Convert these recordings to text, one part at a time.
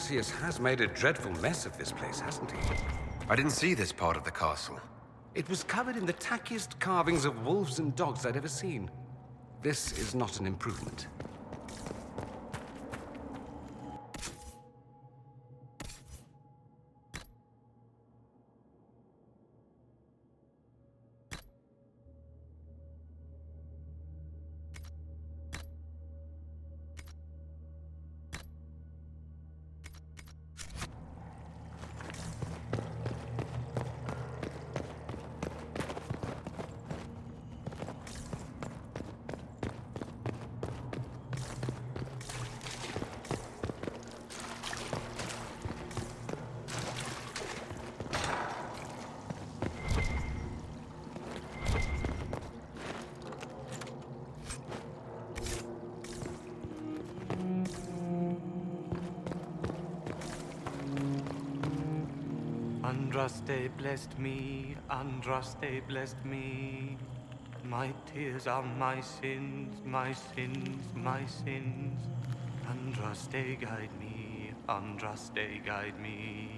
Alexius has made a dreadful mess of this place, hasn't he? I didn't see this part of the castle. It was covered in the tackiest carvings of wolves and dogs I'd ever seen. This is not an improvement. Andraste blessed me, Andraste blessed me. My tears are my sins, my sins, my sins. Andraste guide me, Andraste guide me.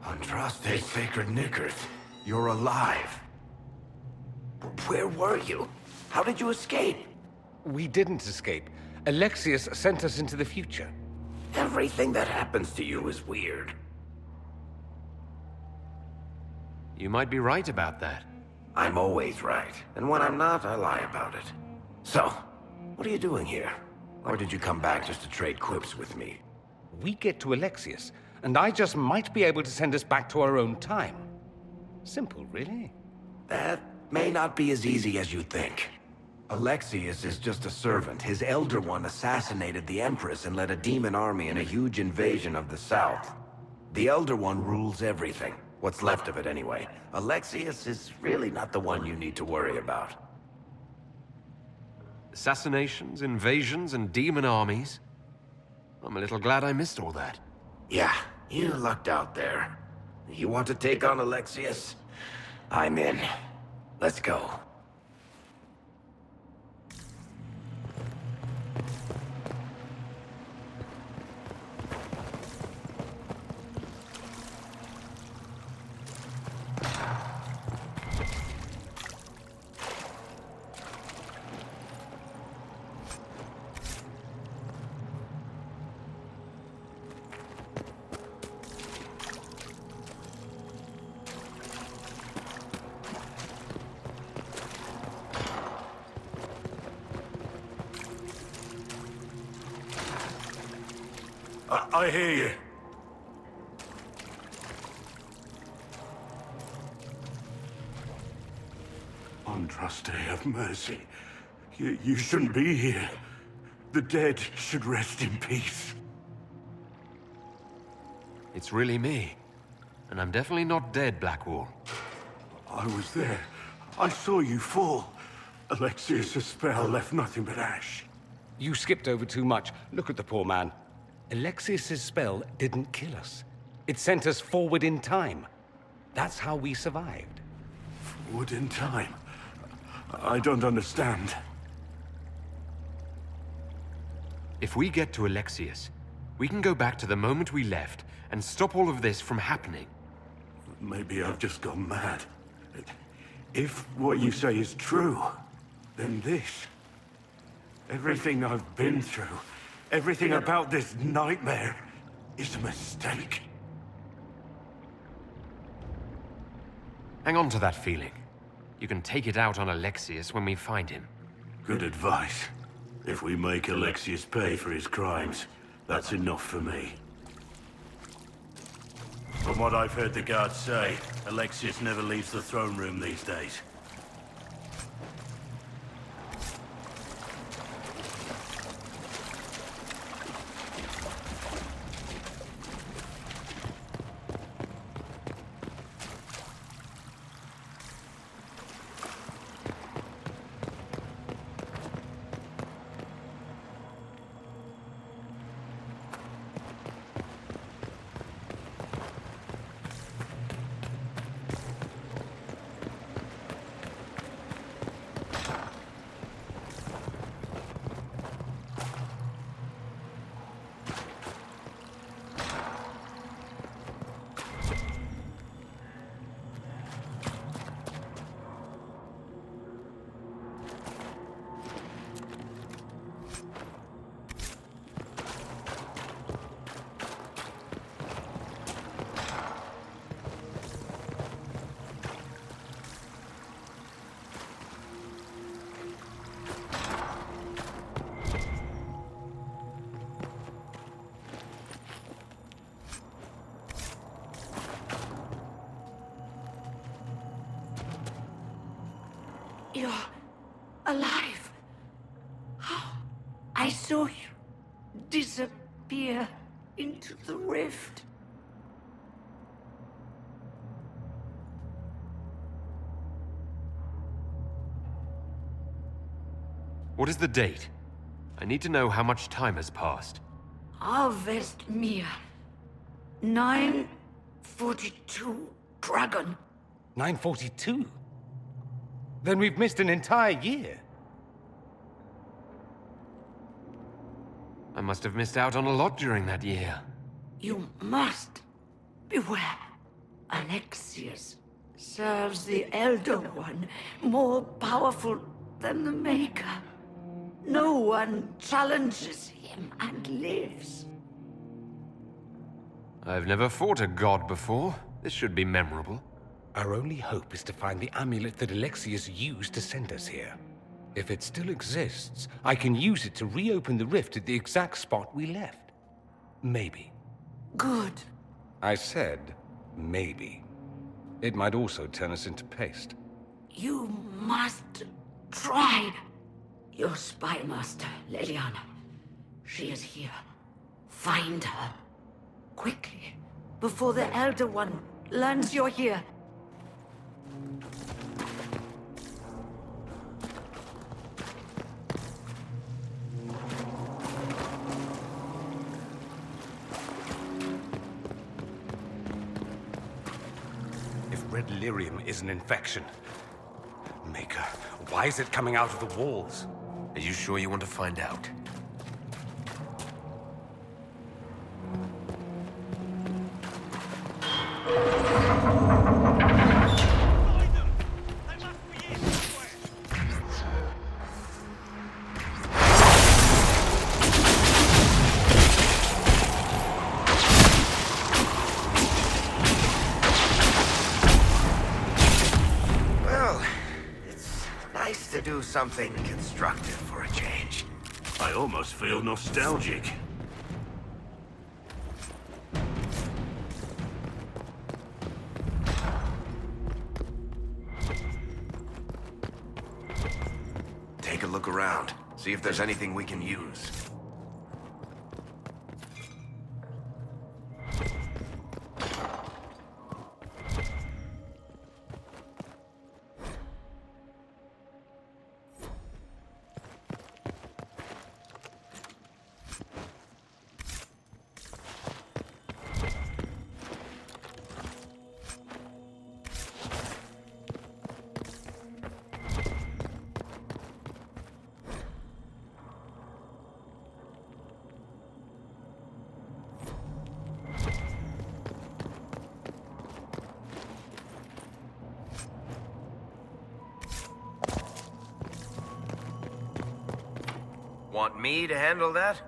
Andraste sacred knickers. You're alive. Where were you? How did you escape? We didn't escape. Alexius sent us into the future. Everything that happens to you is weird. You might be right about that. I'm always right. And when I'm not, I lie about it. So, what are you doing here? Or did you come back just to trade quips with me? We get to Alexius, and I just might be able to send us back to our own time. Simple, really. That may not be as easy as you think. Alexius is just a servant. His Elder One assassinated the Empress and led a demon army in a huge invasion of the South. The Elder One rules everything. What's left of it, anyway. Alexius is really not the one you need to worry about. Assassinations, invasions, and demon armies. I'm a little glad I missed all that. Yeah, you lucked out there. You want to take on Alexius? I'm in. Let's go. I hear you. Andraste, have mercy. You shouldn't be here. The dead should rest in peace. It's really me. And I'm definitely not dead, Blackwall. I was there. I saw you fall. Alexius' spell left nothing but ash. You skipped over too much. Look at the poor man. Alexius's spell didn't kill us. It sent us forward in time. That's how we survived. Forward in time? I don't understand. If we get to Alexius, we can go back to the moment we left and stop all of this from happening. Maybe I've just gone mad. If what you say is true, then this... everything I've been through, everything about this nightmare, is a mistake. Hang on to that feeling. You can take it out on Alexius when we find him. Good advice. If we make Alexius pay for his crimes, that's enough for me. From what I've heard the guards say, Alexius never leaves the throne room these days. You're alive. How? I saw you disappear into the rift. What is the date? I need to know how much time has passed. Harvest Mir. 942 Dragon. 942? Then we've missed an entire year. I must have missed out on a lot during that year. You must beware. Alexius serves the Elder One, more powerful than the Maker. No one challenges him and lives. I've never fought a god before. This should be memorable. Our only hope is to find the amulet that Alexius used to send us here. If it still exists, I can use it to reopen the rift at the exact spot we left. Maybe. Good. I said, maybe. It might also turn us into paste. You must try. Your spy master, Leliana. She is here. Find her. Quickly. Before the Elder One learns you're here. If red lyrium is an infection... Maker, why is it coming out of the walls? Are you sure you want to find out? Something constructive for a change. I almost feel nostalgic. Take a look around. See if there's anything we can use. Want me to handle that?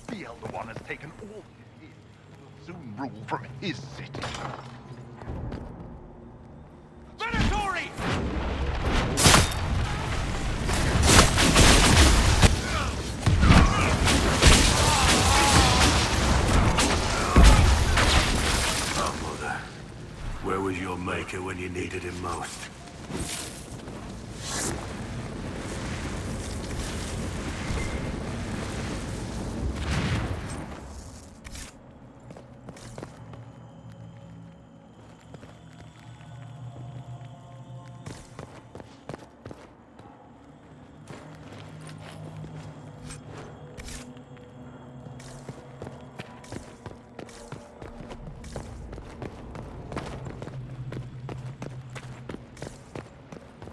The Elder One has taken all he is, will soon rule from his city. Venatori! Oh, Mother. Where was your maker when you needed him most?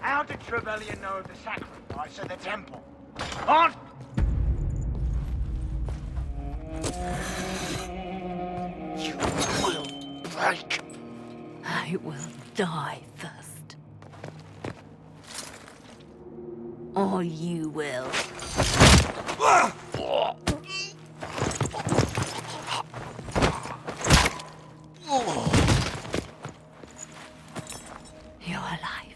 How did Trevelyan know of the sacrifice at the temple? On! You will break. I will die first. Or you will. You're alive.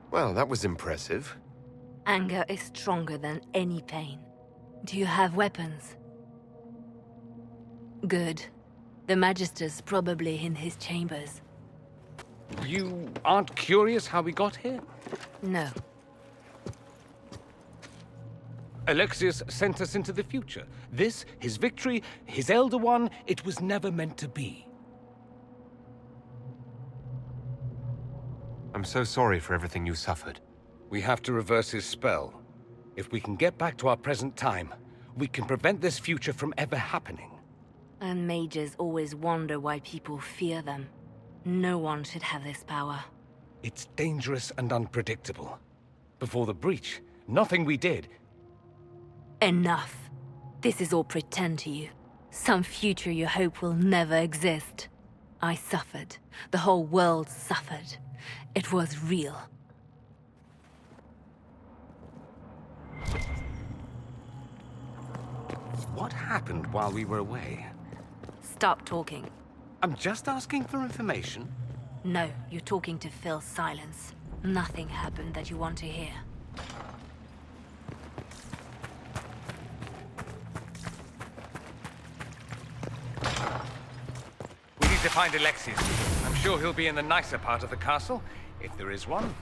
Well, that was impressive. Anger is stronger than any pain. Do you have weapons? Good. The Magister's probably in his chambers. You aren't curious how we got here? No. Alexius sent us into the future. This, his victory, his Elder One, it was never meant to be. I'm so sorry for everything you suffered. We have to reverse his spell. If we can get back to our present time, we can prevent this future from ever happening. And mages always wonder why people fear them. No one should have this power. It's dangerous and unpredictable. Before the breach, nothing we did. Enough. This is all pretend to you. Some future you hope will never exist. I suffered. The whole world suffered. It was real. What happened while we were away? Stop talking. I'm just asking for information. No, you're talking to fill silence. Nothing happened that you want to hear. We need to find Alexius. I'm sure he'll be in the nicer part of the castle, if there is one.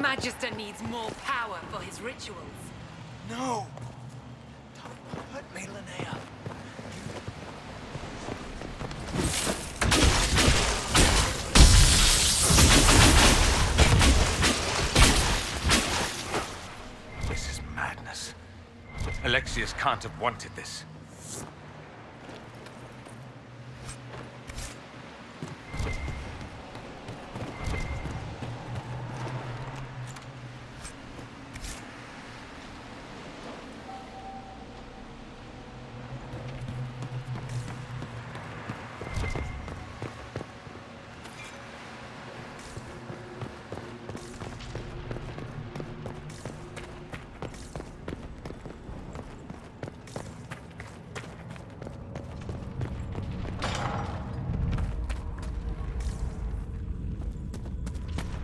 Magister needs more power for his rituals. No! Don't hurt me, Linnea. This is madness. Alexius can't have wanted this.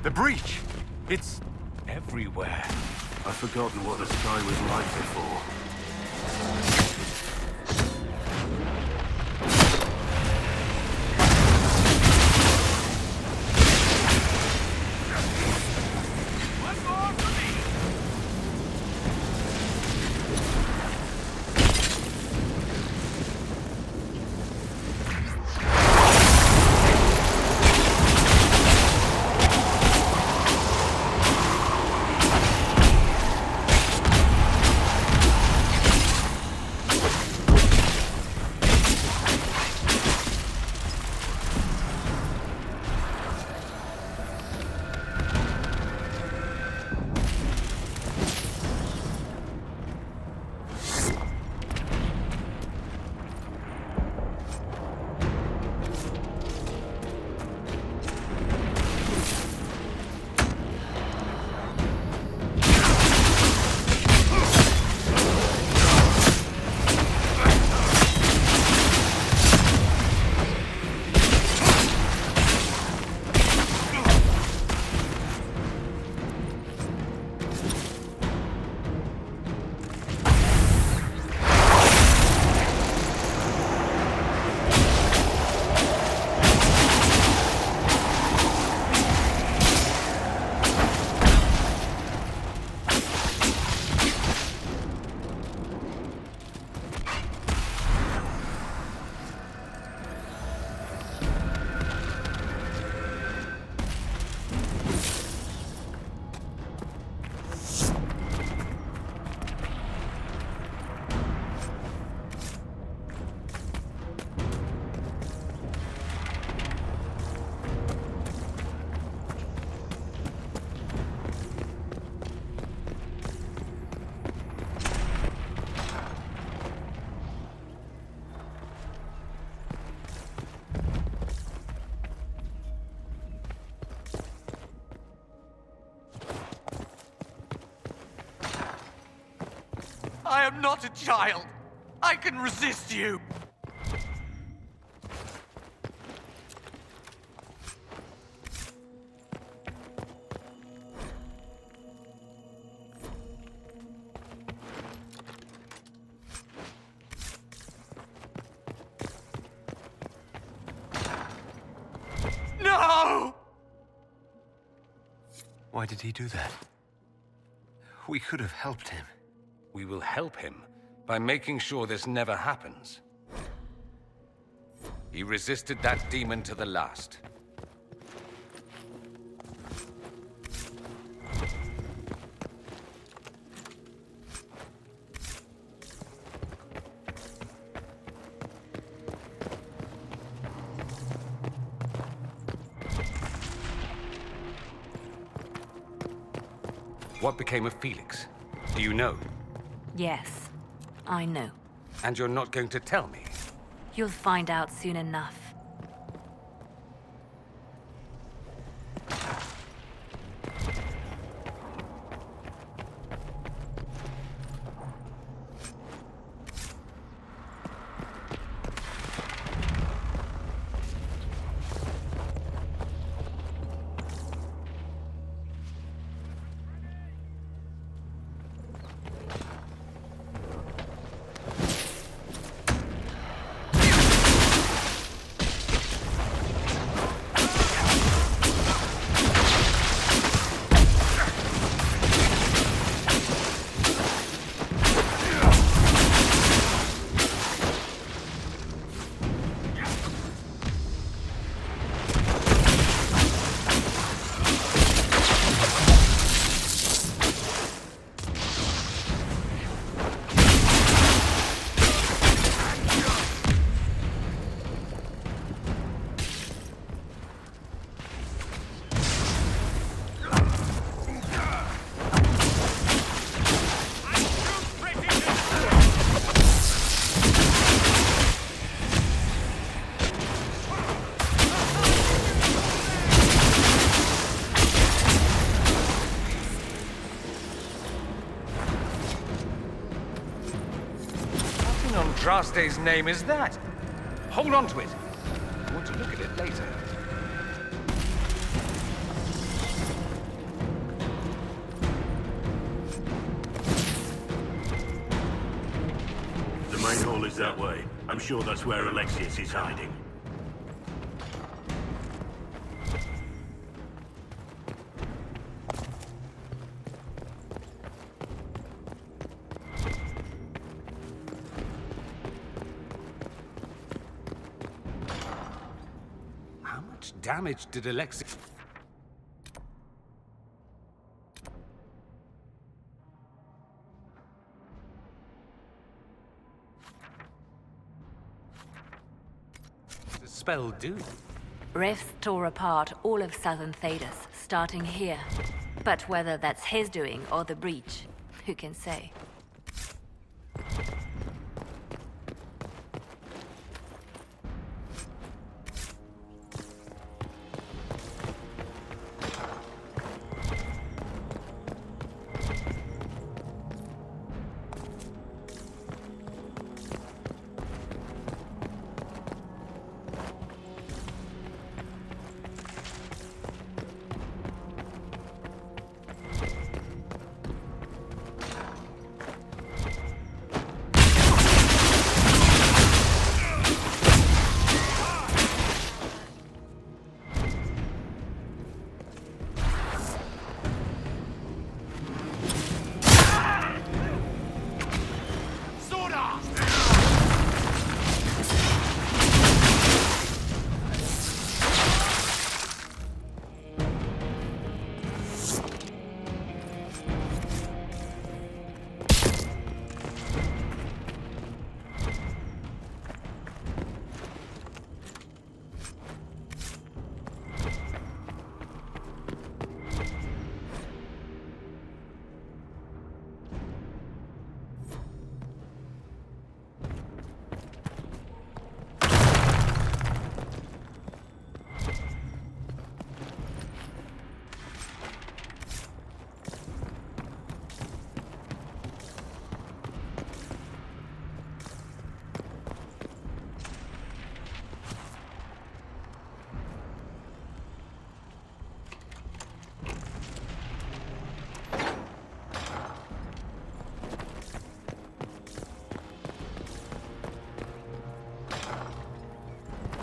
The breach! It's Everywhere. I've forgotten what the sky was like before. I am not a child. I can resist you. No! Why did he do that? We could have helped him. We will help him by making sure this never happens. He resisted that demon to the last. What became of Felix? Do you know? Yes, I know. And you're not going to tell me? You'll find out soon enough. Andraste's name is that? Hold on to it. I want to look at it later. The main hall is that way. I'm sure that's where Alexius is hiding. How much damage did Alexius... the spell do? Rifts tore apart all of southern Thedas, starting here. But whether that's his doing or the breach, who can say?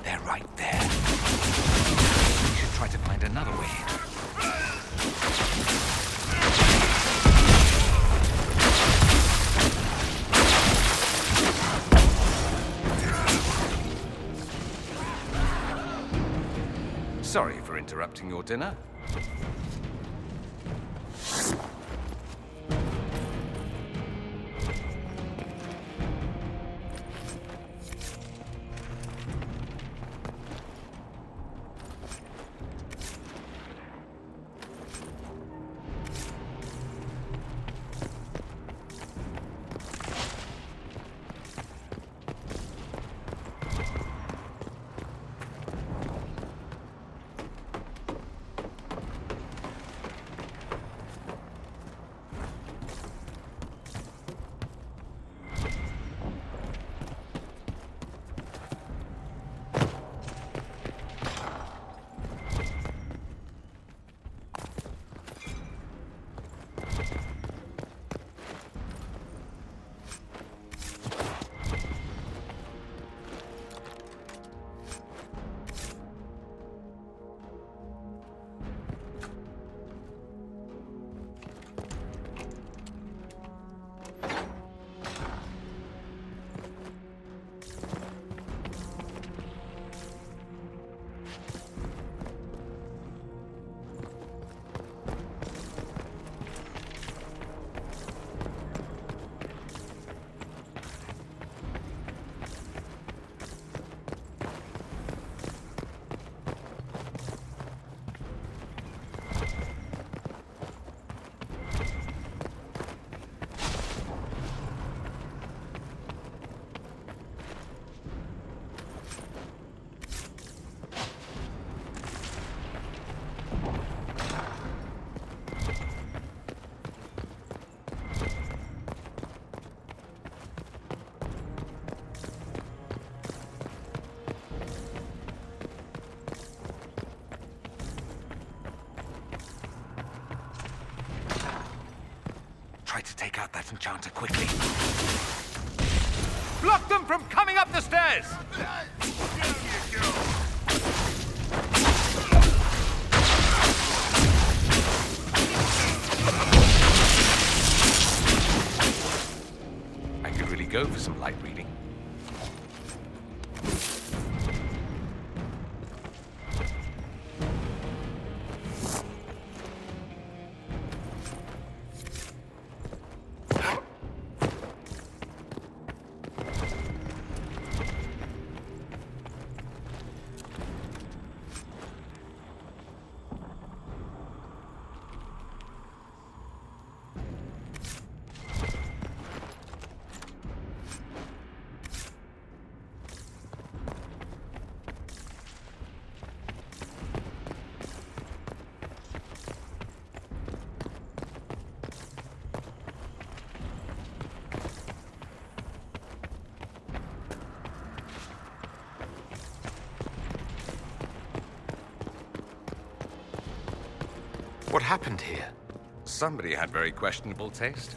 They're right there. We should try to find another way in. Sorry for interrupting your dinner. take out that enchanter quickly. Block them from coming up the stairs! I could really go for some light reading. What happened here? Somebody had very questionable taste.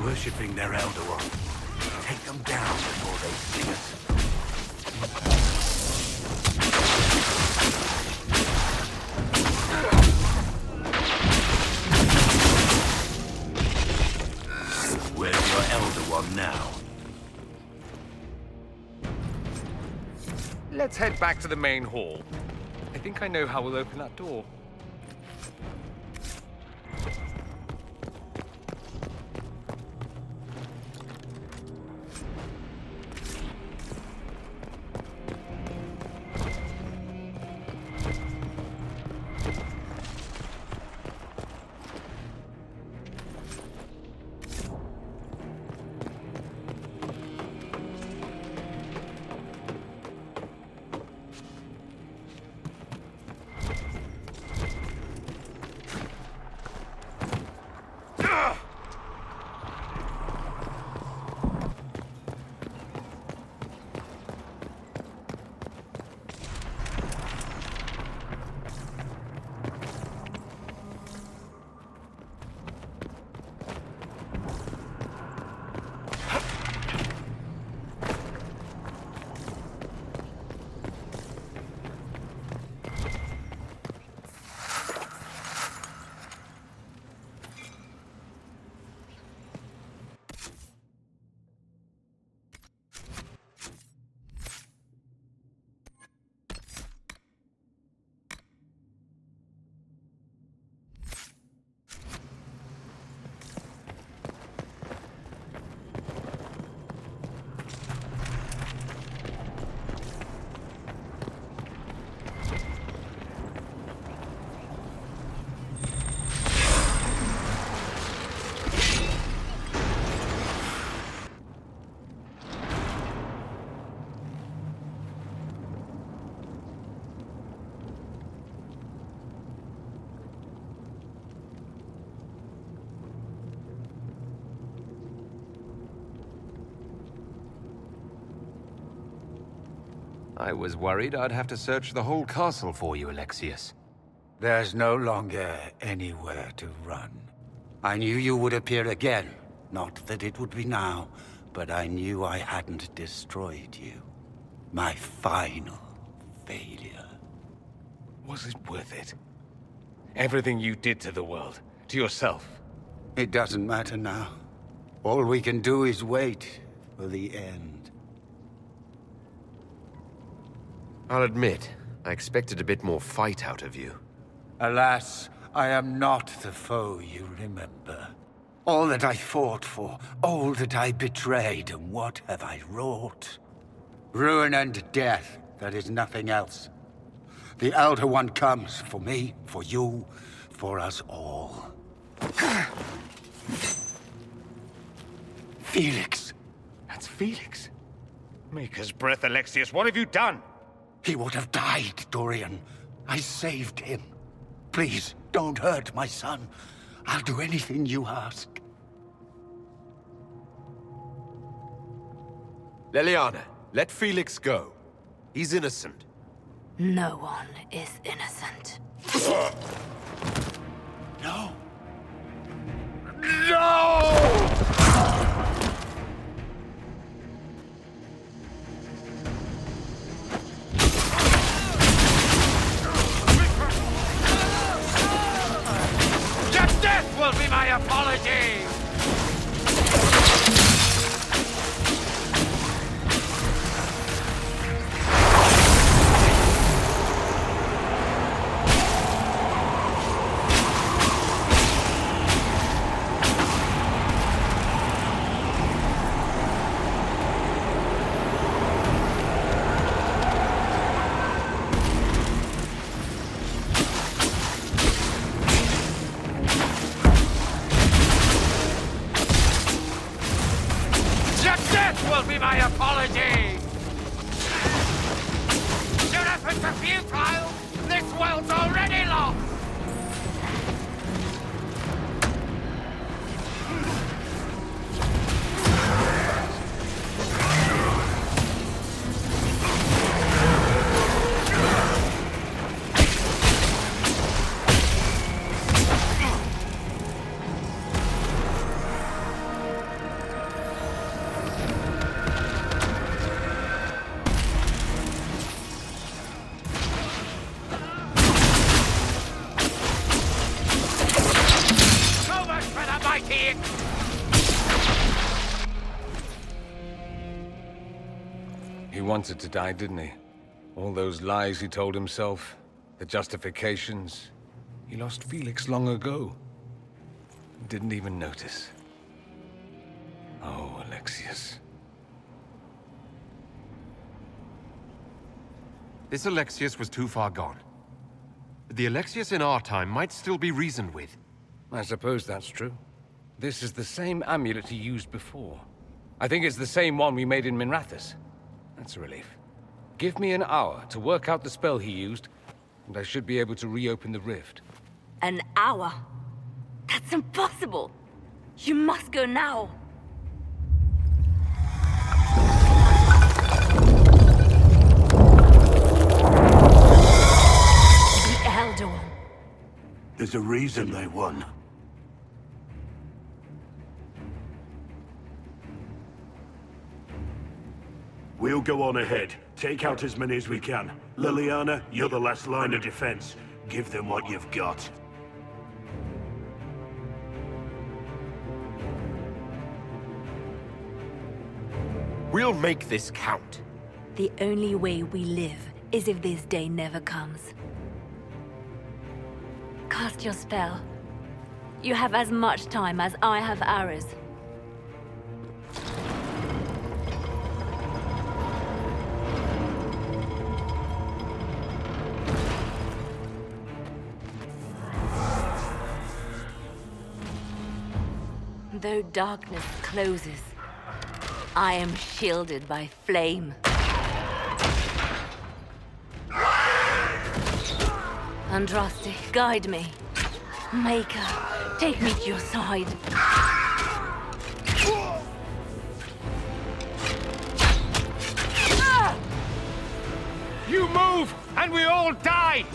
Worshipping their Elder One. Take them down before they see us. Where's your Elder One now? Let's head back to the main hall. I think I know how we'll open that door. I was worried I'd have to search the whole castle for you, Alexius. There's no longer anywhere to run. I knew you would appear again. Not that it would be now, but I knew I hadn't destroyed you. My final failure. Was it worth it? Everything you did to the world, to yourself. It doesn't matter now. All we can do is wait for the end. I'll admit, I expected a bit more fight out of you. Alas, I am not the foe you remember. All that I fought for, all that I betrayed, and what have I wrought? Ruin and death, that is nothing else. The Elder One comes for me, for you, for us all. Felix! That's Felix. Maker's breath, Alexius, what have you done? He would have died, Dorian. I saved him. Please, don't hurt my son. I'll do anything you ask. Leliana, let Felix go. He's innocent. No one is innocent. No! Just death will be my apology! Will be my apology! Your efforts are futile! This world's already lost! He wanted to die, didn't he? All those lies he told himself, the justifications. He lost Felix long ago. Didn't even notice. Oh, Alexius. This Alexius was too far gone. The Alexius in our time might still be reasoned with. I suppose that's true. This is the same amulet he used before. I think it's the same one we made in Minrathous. That's a relief. Give me an hour to work out the spell he used, and I should be able to reopen the rift. An hour? That's impossible! You must go now! The Elder One. There's a reason they won. We'll go on ahead. Take out as many as we can. Leliana, you're the last line of defense. Give them what you've got. We'll make this count. The only way we live is if this day never comes. Cast your spell. You have as much time as I have arrows. Though darkness closes, I am shielded by flame. Andraste, guide me. Maker, take me to your side. You move, and we all die!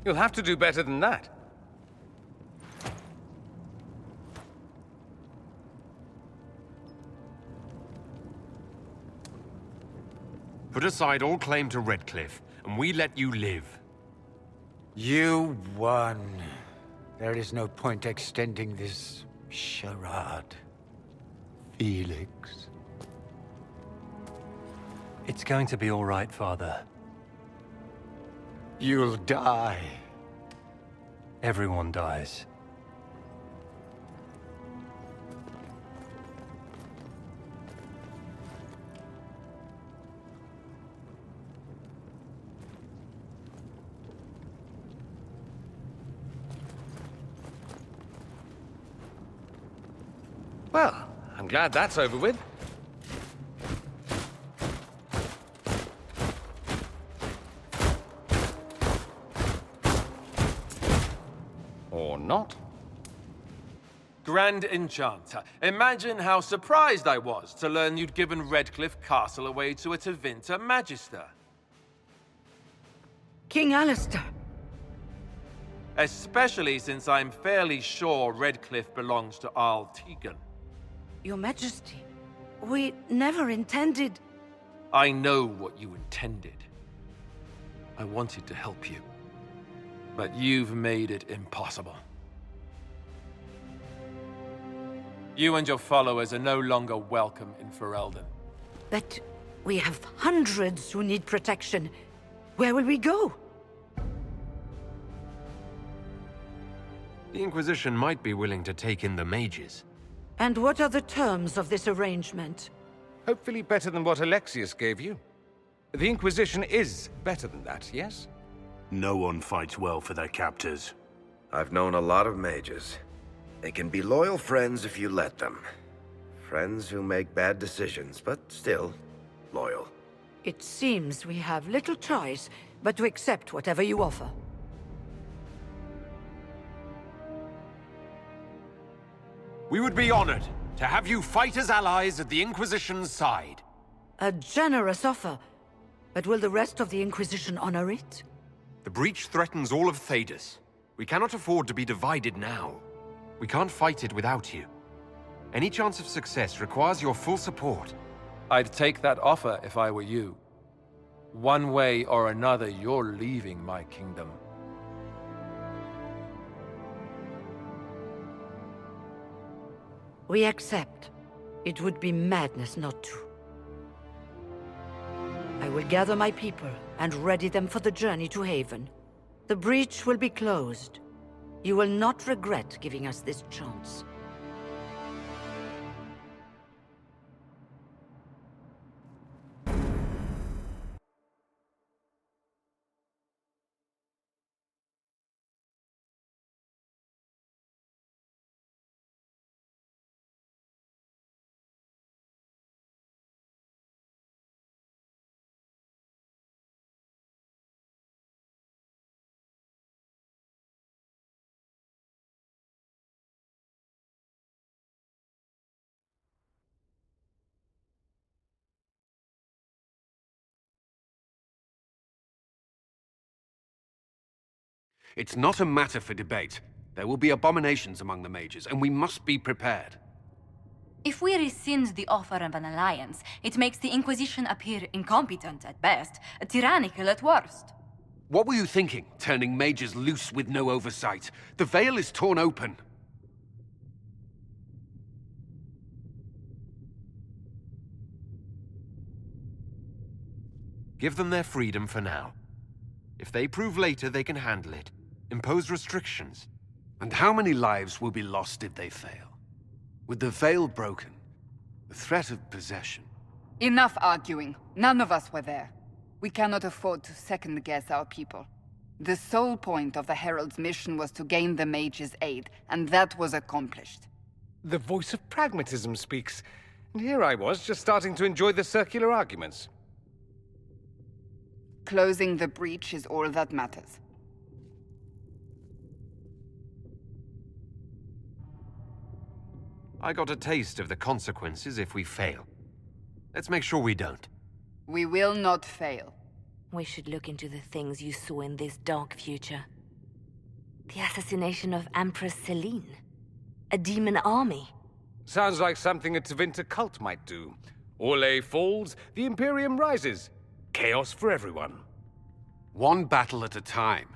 You'll have to do better than that. Put aside all claim to Redcliffe, and we let you live. You won. There is no point extending this charade. Felix. It's going to be all right, Father. You'll die. Everyone dies. Well, I'm glad that's over with. Or not. Grand Enchanter, imagine how surprised I was to learn you'd given Redcliffe Castle away to a Tevinter Magister. King Alistair. Especially since I'm fairly sure Redcliffe belongs to Arl Tegan. Your Majesty, we never intended... I know what you intended. I wanted to help you. But you've made it impossible. You and your followers are no longer welcome in Ferelden. But we have hundreds who need protection. Where will we go? The Inquisition might be willing to take in the mages. And what are the terms of this arrangement? Hopefully better than what Alexius gave you. The Inquisition is better than that, yes? No one fights well for their captors. I've known a lot of mages. They can be loyal friends if you let them. Friends who make bad decisions, but still loyal. It seems we have little choice but to accept whatever you offer. We would be honored to have you fight as allies at the Inquisition's side. A generous offer. But will the rest of the Inquisition honor it? The breach threatens all of Thedas. We cannot afford to be divided now. We can't fight it without you. Any chance of success requires your full support. I'd take that offer if I were you. One way or another, you're leaving my kingdom. We accept. It would be madness not to. I will gather my people and ready them for the journey to Haven. The breach will be closed. You will not regret giving us this chance. It's not a matter for debate. There will be abominations among the mages, and we must be prepared. If we rescind the offer of an alliance, it makes the Inquisition appear incompetent at best, tyrannical at worst. What were you thinking, turning mages loose with no oversight? The veil is torn open. Give them their freedom for now. If they prove later they can handle it, impose restrictions. And how many lives will be lost if they fail? With the veil broken, the threat of possession. Enough arguing. None of us were there. We cannot afford to second-guess our people. The sole point of the Herald's mission was to gain the mage's aid, and that was accomplished. The voice of pragmatism speaks. And here I was, just starting to enjoy the circular arguments. Closing the breach is all that matters. I got a taste of the consequences if we fail. Let's make sure we don't. We will not fail. We should look into the things you saw in this dark future. The assassination of Empress Celine. A demon army. Sounds like something a Tevinter cult might do. Orlais falls, the Imperium rises. Chaos for everyone. One battle at a time.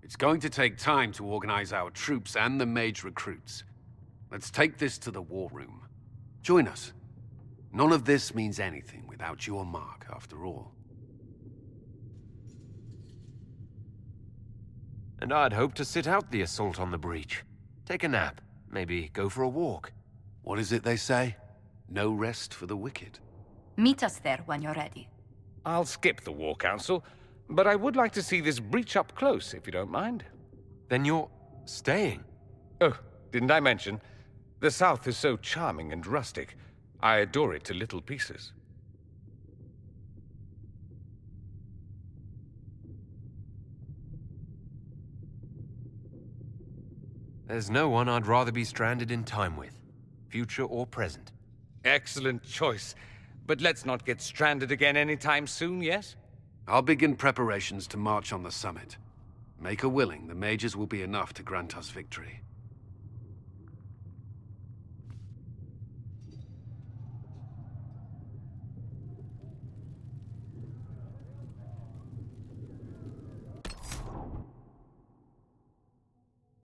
It's going to take time to organize our troops and the mage recruits. Let's take this to the war room. Join us. None of this means anything without your mark, after all. And I'd hoped to sit out the assault on the breach. Take a nap. Maybe go for a walk. What is it they say? No rest for the wicked. Meet us there when you're ready. I'll skip the War Council, but I would like to see this breach up close, if you don't mind. Then you're staying? Oh, didn't I mention? The South is so charming and rustic. I adore it to little pieces. There's no one I'd rather be stranded in time with, future or present. Excellent choice. But let's not get stranded again anytime soon, yes? I'll begin preparations to march on the summit. Make a willing, the mages will be enough to grant us victory.